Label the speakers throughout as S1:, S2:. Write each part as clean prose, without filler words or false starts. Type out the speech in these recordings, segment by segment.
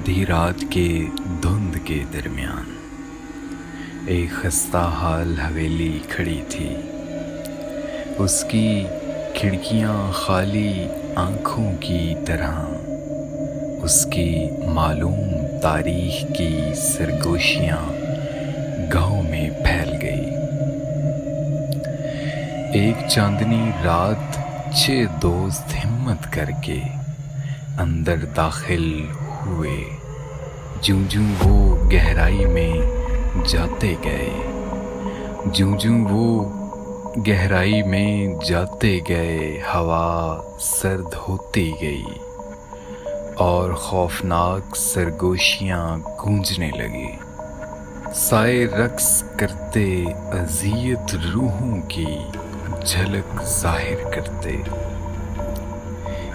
S1: آدھی رات کے دھند کے درمیان ایک خستہ حال حویلی کھڑی تھی۔ اس کی کھڑکیاں خالی آنکھوں کی طرح اس کی معلوم تاریخ کی سرگوشیاں گاؤں میں پھیل گئی۔ ایک چاندنی رات 6 دوست ہمت کر کے اندر داخل ہوئے۔ جوں جوں وہ گہرائی میں جاتے گئے، جوں جوں وہ گہرائی میں جاتے گئے، ہوا سرد ہوتی گئی اور خوفناک سرگوشیاں گونجنے لگی، سائے رقص کرتے اذیت روحوں کی جھلک ظاہر کرتے۔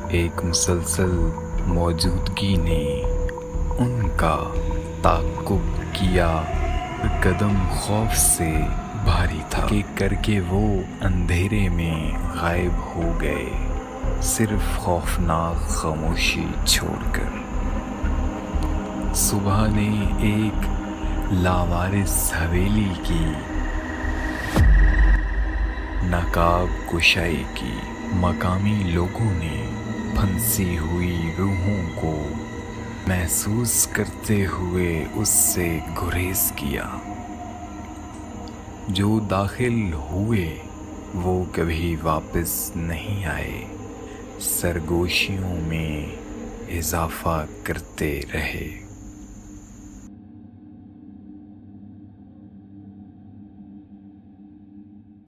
S1: ایک مسلسل موجودگی نے ان کا تعاقب کیا، قدم خوف سے بھاری تھا کہ کر کے وہ اندھیرے میں غائب ہو گئے، صرف خوفناک خاموشی چھوڑ کر۔ صبح نے ایک لاوارث حویلی کی نقاب کشائی کی۔ مقامی لوگوں نے پھنسی ہوئی روحوں کو محسوس کرتے ہوئے اس سے گریز کیا۔ جو داخل ہوئے وہ کبھی واپس نہیں آئے، سرگوشیوں میں اضافہ کرتے رہے۔